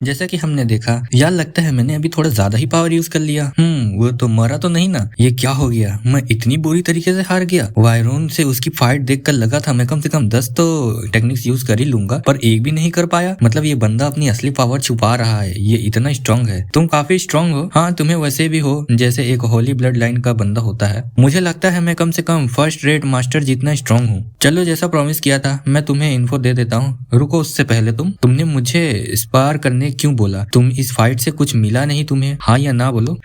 जैसा कि हमने देखा, यार लगता है मैंने अभी थोड़ा ज्यादा ही पावर यूज कर लिया। वो तो मरा तो नहीं ना? ये क्या हो गया, मैं इतनी बुरी तरीके से हार गया। वायरोन से उसकी फाइट देखकर लगा था मैं कम से कम 10 तो टेक्निक्स यूज कर ही लूंगा, पर एक भी नहीं कर पाया। मतलब ये बंदा अपनी असली पावर छुपा रहा है, ये इतना स्ट्रांग है। तुम काफी स्ट्रांग हो। हाँ, तुम्हें वैसे भी हो जैसे एक होली ब्लड लाइन का बंदा होता है। मुझे लगता है मैं कम से कम फर्स्ट रेट मास्टर जितना स्ट्रांग हूँ। चलो, जैसा प्रॉमिस किया था मैं तुम्हें इन्फो दे देता हूँ। रुको, उससे पहले तुमने मुझे स्पार करने क्यों बोला? तुम इस फाइट से कुछ मिला नहीं तुम्हें? हाँ या ना बोलो।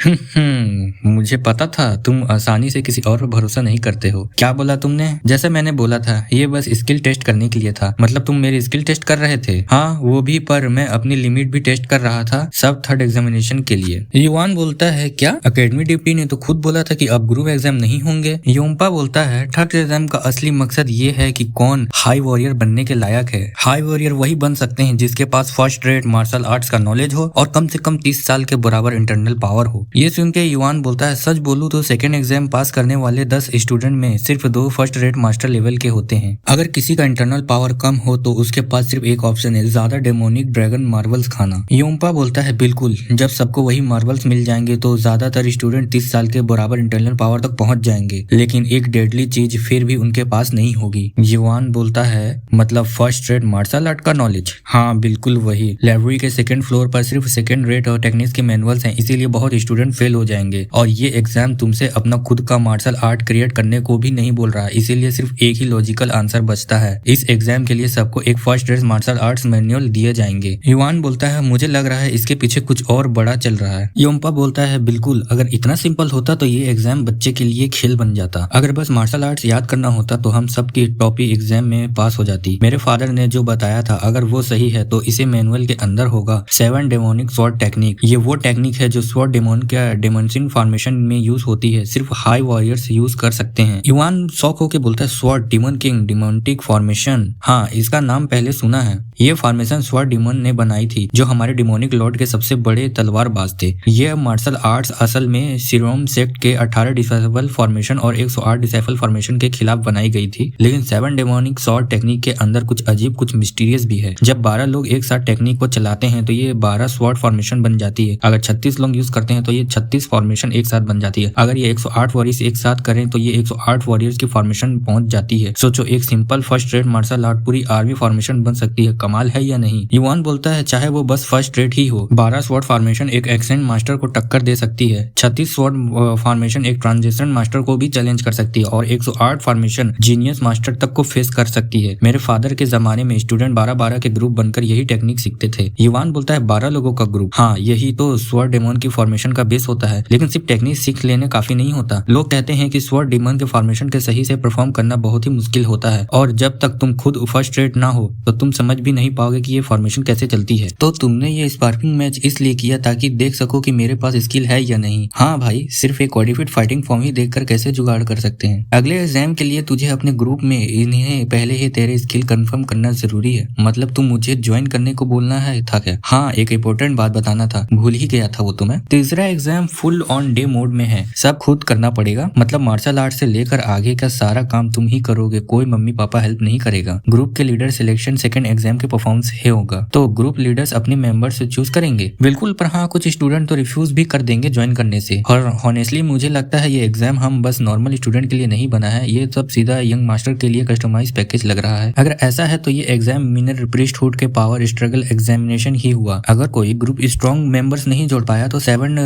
मुझे पता था तुम आसानी से किसी और पर भरोसा नहीं करते हो। क्या बोला तुमने? जैसे मैंने बोला था, ये बस स्किल टेस्ट करने के लिए था। मतलब तुम मेरी स्किल टेस्ट कर रहे थे? हाँ, वो भी, पर मैं अपनी लिमिट भी टेस्ट कर रहा था, सब थर्ड एग्जामिनेशन के लिए। युवान बोलता है, क्या अकेडमी डिप्टी ने तो खुद बोला था कि अब ग्रुप एग्जाम नहीं होंगे। योम्पा बोलता है, थर्ड एग्जाम का असली मकसद ये है कि कौन हाई वॉरियर बनने के लायक है। हाई वॉरियर वही बन सकते हैं जिसके पास फर्स्ट रेट मार्शल आर्ट्स का नॉलेज हो और कम से कम 30 साल के बराबर इंटरनल पावर हो। ये सुन के युवान बोलता है, सच बोलूं तो सेकेंड एग्जाम पास करने वाले 10 स्टूडेंट में सिर्फ 2 फर्स्ट रेट मास्टर लेवल के होते हैं। अगर किसी का इंटरनल पावर कम हो तो उसके पास सिर्फ एक ऑप्शन है, ज्यादा डेमोनिक ड्रैगन मार्वल्स खाना। योम्पा बोलता है, बिल्कुल, जब सबको वही मार्वल्स मिल जाएंगे तो ज्यादातर स्टूडेंट 30 साल के बराबर इंटरनल पावर तक पहुंच जाएंगे, लेकिन एक डेडली चीज फिर भी उनके पास नहीं होगी। युवान बोलता है, मतलब फर्स्ट रेट मार्शल आर्ट का नॉलेज? हाँ बिल्कुल वही। लाइब्रेरी के सेकंड फ्लोर पर सिर्फ सेकंड रेट और टेक्निक्स के मैनुअल्स हैं, इसीलिए बहुत स्टूडेंट फेल हो जाएंगे। और ये एग्जाम तुमसे अपना खुद का मार्शल आर्ट क्रिएट करने को भी नहीं बोल रहा, इसीलिए सिर्फ एक ही लॉजिकल आंसर बचता है। इस एग्जाम के लिए सबको एक first rate martial arts manual दिए जाएंगे। युवान बोलता है, मुझे लग रहा है इसके पीछे कुछ और बड़ा चल रहा है। योम्पा बोलता है, बिल्कुल, अगर इतना सिंपल होता तो ये एग्जाम बच्चे के लिए खेल बन जाता। अगर बस मार्शल आर्ट्स याद करना होता तो हम सबकी टॉपी एग्जाम में पास हो जाती। मेरे फादर ने जो बताया था अगर वो सही है तो इसे मैनुअल के अंदर होगा 7 डेमोनिक स्वॉर्ड टेक्निक। ये वो टेक्निक है जो स्वॉर्ड डेमोन के डेमोनिक फॉर्मेशन में यूज होती है, सिर्फ हाई वॉरियर्स यूज कर सकते हैं। युवान शॉक होके बोलता है, sword demon king demonic formation? हाँ, इसका नाम पहले सुना है। ये फॉर्मेशन स्वॉर्ड डिमन ने बनाई थी, जो हमारे डिमोनिक लॉर्ड के सबसे बड़े तलवारबाज थे। ये मार्शल आर्ट्स असल में सिरोम सेक्ट के 18 डिसाइपल फॉर्मेशन और 108 डिसाइपल फॉर्मेशन के खिलाफ बनाई गई थी, लेकिन 7 डेमोनिक स्वॉर्ड टेक्निक के अंदर कुछ अजीब, कुछ मिस्टीरियस भी है। जब 12 लोग एक साथ टेक्निक को चलाते हैं तो ये 12 स्वॉर्ड फॉर्मेशन बन जाती है। अगर 36 लोग यूज करते हैं तो ये 36 फॉर्मेशन एक साथ बन जाती है। अगर ये 108 वॉरियर्स एक साथ करें तो ये 108 वॉरियर्स की फॉर्मेशन पहुंच जाती है। सोचो, एक simple first rate martial art पूरी आर्मी फॉर्मेशन बन सकती है। कमाल है या नहीं? युवान बोलता है, चाहे वो बस फर्स्ट रेट ही हो, 12 स्वॉर्ड फॉर्मेशन एक एक्सेंट मास्टर को टक्कर दे सकती है। 36 स्वॉर्ड फॉर्मेशन एक ट्रांजिशन मास्टर को भी चैलेंज कर सकती है और 108 फॉर्मेशन जीनियस मास्टर तक को फेस कर सकती है। मेरे फादर के जमाने में स्टूडेंट 12-12 के ग्रुप बनकर यही टेक्निक सीखते थे। युवान बोलता है, 12 लोगों का ग्रुप? हाँ, यही तो स्वॉर्ड डेमन की फॉर्मेशन का बेस होता है। लेकिन सिर्फ टेक्निक सीख लेने काफी नहीं होता। लोग कहते हैं कि स्वॉर्ड डेमन के फॉर्मेशन के सही से परफॉर्म करना बहुत ही मुश्किल होता है, और जब तक तुम खुद फर्स्ट रेट ना हो तो तुम समझ भी नहीं पाओगे कि ये फॉर्मेशन कैसे चलती है। तो तुमने ये स्पार्किंग मैच इसलिए किया ताकि देख सको कि मेरे पास स्किल है या नहीं? हाँ भाई, सिर्फ एक क्वालिफाइड फाइटिंग फॉर्म ही देखकर कैसे जुगाड़ कर सकते हैं। अगले एग्जाम के लिए तुझे अपने ग्रुप में इन्हें पहले ही तेरे स्किल कंफर्म करना जरूरी है। मतलब तुम मुझे ज्वाइन करने को बोलना है था क्या? हाँ, एक इम्पोर्टेंट बात बताना था, भूल ही गया था वो तुम्हें। तीसरा exam full on day mode में है, सब खुद करना पड़ेगा। मतलब मार्शल आर्ट से लेकर आगे का सारा काम तुम ही करोगे, कोई मम्मी पापा हेल्प नहीं करेगा। ग्रुप के लीडर सिलेक्शन सेकंड एग्जाम के परफॉर्मेंस है होगा, तो ग्रुप लीडर्स अपने मेंबर्स से चूज करेंगे। बिल्कुल, पर हाँ, कुछ स्टूडेंट तो रिफ्यूज भी कर देंगे ज्वाइन करने से। और हॉनेस्टली मुझे लगता है ये एग्जाम हम बस नॉर्मल स्टूडेंट के लिए नहीं बना है, ये सब सीधा यंग मास्टर के लिए कस्टमाइज पैकेज लग रहा है। अगर ऐसा है तो ये एग्जाम मिनर प्रीस्टहुड के पावर स्ट्रगल एग्जामिनेशन ही हुआ। अगर कोई ग्रुप स्ट्रॉन्ग मेंबर्स नहीं जोड़ पाया तो 7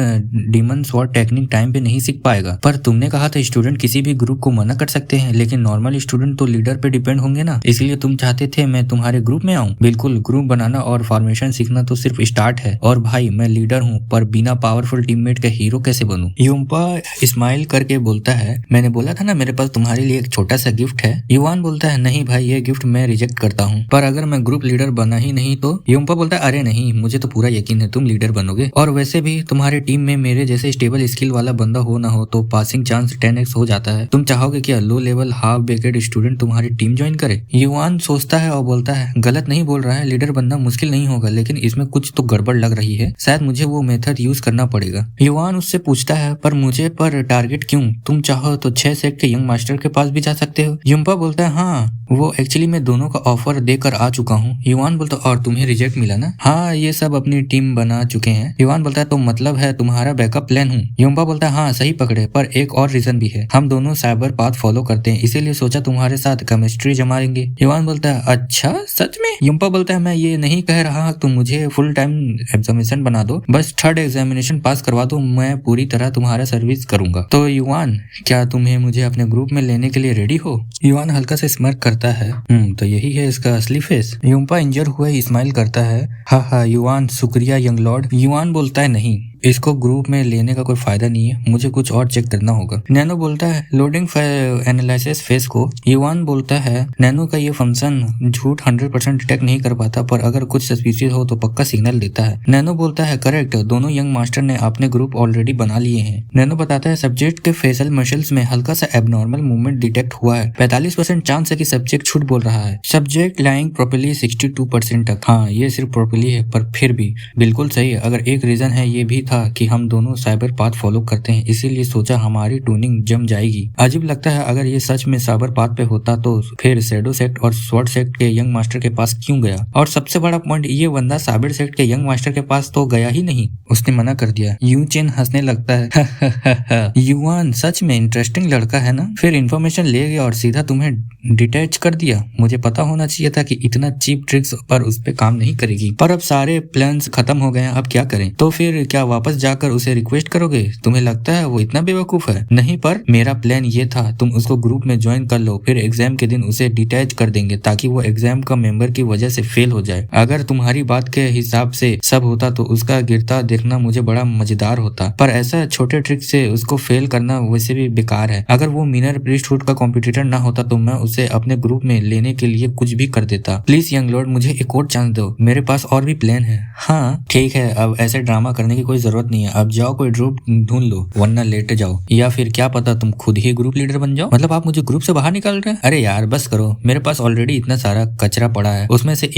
डीमन स्वॉर्ड टेक्निक टाइम पे नहीं सीख पाएगा। पर तुमने कहा था स्टूडेंट किसी भी ग्रुप को मना कर सकते हैं, लेकिन नॉर्मल स्टूडेंट तो लीडर पे डिपेंड होंगे ना, इसलिए तुम चाहते थे मैं तुम्हारे ग्रुप में आऊं। बिल्कुल, ग्रुप बनाना और फॉर्मेशन सीखना तो सिर्फ स्टार्ट है, और भाई मैं लीडर हूँ, पर बिना पावरफुल टीममेट का हीरो कैसे बनूं? युम्पा स्माइल करके बोलता है, मैंने बोला था ना मेरे पास तुम्हारे लिए एक छोटा सा गिफ्ट है। युवान बोलता है, नहीं भाई, ये गिफ्ट मैं रिजेक्ट करता हूँ, पर अगर मैं ग्रुप लीडर बना ही नहीं तो? युम्पा बोलता है, अरे नहीं, मुझे तो पूरा यकीन है तुम लीडर बनोगे, और वैसे भी तुम्हारी टीम में मेरे जैसे स्टेबल स्किल वाला बंदा हो ना हो तो पासिंग चांस 10x हो जाता है। तुम चाहोगे क्या लो लेवल हाफ बेकेड स्टूडेंट तुम्हारी टीम ज्वाइन करे? युवान सोचता है और बोलता है, गलत नहीं बोल रहा है, लीडर बनना मुश्किल नहीं होगा, लेकिन इसमें कुछ तो गड़बड़ लग रही है, शायद मुझे वो मेथड यूज करना पड़ेगा। युवान उससे पूछता है, पर मुझे पर टारगेट क्यों? तुम चाहो तो 6 सेक्ट के यंग मास्टर के पास भी जा सकते हो। युम्पा बोलता है, हाँ वो एक्चुअली मैं दोनों का ऑफर देकर आ चुका हूँ। युवान बोलता, और तुम्हें रिजेक्ट मिला ना? हाँ हाँ ये सब अपनी टीम बना चुके हैं। युवान बोलता है तो मतलब है तुम्हारा बैकअप प्लान हूँ। युम्पा बोलता है हाँ सही पकड़े, पर एक और रीजन भी है, हम दोनों साइबर पाथ फॉलो करते हैं, इसीलिए सोचा तुम्हारे साथ केमिस्ट्री जमा लेंगे। युवान बोलता है अच्छा सच में? युम्पा बोलता है मैं ये नहीं कह रहा तुम मुझे फुल टाइम एग्जामिनेशन बना दो, बस थर्ड एग्जामिनेशन पास करवा दो, मैं पूरी तरह तुम्हारा सर्विस करूंगा। तो युवान क्या तुम्हें मुझे अपने ग्रुप में लेने के लिए रेडी हो? युवान हल्का से स्मर्क करता है। तो यही है इसका असली फेस। युम्पा इंजर हुए स्माइल करता है। हा युवान शुक्रिया यंग लॉर्ड। युवान बोलता है नहीं, इसको ग्रुप में लेने का कोई फायदा नहीं है, मुझे कुछ और चेक करना होगा। नैनो बोलता है लोडिंग एनालिसिस फेस को। युवान बोलता है नैनो का ये फंक्शन झूठ 100% डिटेक्ट नहीं कर पाता, पर अगर कुछ सस्पिशियस हो तो पक्का सिग्नल देता है। नैनो बोलता है करेक्ट, दोनों यंग मास्टर ने अपने ग्रुप ऑलरेडी बना लिए हैं। नैनो बताता है सब्जेक्ट के फेशियल मसल्स में हल्का सा एबनॉर्मल मूवमेंट डिटेक्ट हुआ है, 45% चांस है कि सब्जेक्ट झूठ बोल रहा है। सब्जेक्ट लाइंग प्रॉपर्ली 62% तक। हाँ ये सिर्फ प्रॉपर्ली है, पर फिर भी बिल्कुल सही है। अगर एक रीजन है ये भी था कि हम दोनों साइबर पाथ फॉलो करते हैं, इसीलिए सोचा हमारी ट्यूनिंग जम जाएगी। अजीब लगता है अगर ये सच में साइबर पाथ पे होता तो फिर शैडो सेक्ट और स्वॉर्ड सेक्ट के यंग मास्टर के पास क्यों गया? और सबसे बड़ा पॉइंट, ये बंदा साइबर सेक्ट के यंग मास्टर के पास तो गया ही नहीं, उसने मना कर दिया। यू चेन हंसने लगता है युवान सच में इंटरेस्टिंग लड़का है ना, फिर इन्फॉर्मेशन ले गया और सीधा तुम्हें डिटैच कर दिया। मुझे पता होना चाहिए था कि इतना चीप ट्रिक्स पर उस पे काम नहीं करेगी, पर अब सारे प्लान्स खत्म हो गए हैं, अब क्या करें? तो फिर क्या वापस जाकर उसे रिक्वेस्ट करोगे? तुम्हें लगता है वो इतना बेवकूफ है? नहीं, पर मेरा प्लान ये था तुम उसको ग्रुप में ज्वाइन कर लो, फिर एग्जाम के दिन उसे डिटैच कर देंगे ताकि वो एग्जाम का मेंबर की वजह से फेल हो जाए। अगर तुम्हारी बात के हिसाब से सब होता तो उसका गिरता देखना मुझे बड़ा मजेदार होता, पर ऐसा छोटे ट्रिक से उसको फेल करना वैसे भी बेकार है। अगर वो मिनर प्रीस्टहुड का कॉम्पिटिटर ना होता तो मैं उसे अपने ग्रुप में लेने के लिए कुछ भी कर देता। प्लीज यंग लॉर्ड मुझे एक और चांस दो, मेरे पास और भी प्लान है। हाँ ठीक है, अब ऐसे ड्रामा करने की कोई जरूरत नहीं है, अब जाओ कोई ग्रुप ढूंढ लो वरना लेटे जाओ, या फिर क्या पता तुम खुद ही ग्रुप लीडर बन जाओ। मतलब आप मुझे ग्रुप से बाहर निकाल रहे हैं? अरे यार बस करो, मेरे पास ऑलरेडी इतना सारा कचरा पड़ा है, उसमें से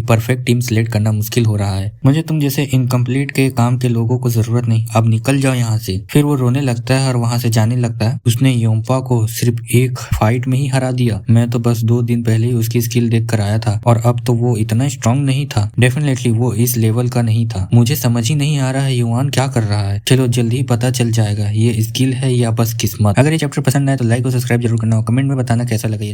परफेक्ट टीम सिलेक्ट करना मुश्किल हो रहा है। मुझे तुम जैसे इनकम्प्लीट के काम के लोगों को जरूरत नहीं, अब निकल जाओ यहाँ से। फिर वो रोने लगता है और वहां से जाने लगता है। उसने योम्पा को सिर्फ एक फाइट में ही हरा दिया, मैं तो बस 2 दिन पहले ही उसकी स्किल देख कर आया था, और अब तो वो इतना स्ट्रांग नहीं था, डेफिनेटली वो इस लेवल का नहीं था। मुझे समझ ही नहीं आ रहा है युवान क्या कर रहा है। चलो जल्दी ही पता चल जाएगा, ये स्किल है या बस किस्मत। अगर ये चैप्टर पसंद आए तो लाइक और सब्सक्राइब जरूर करना, और कमेंट में बताना कैसा लगा ये।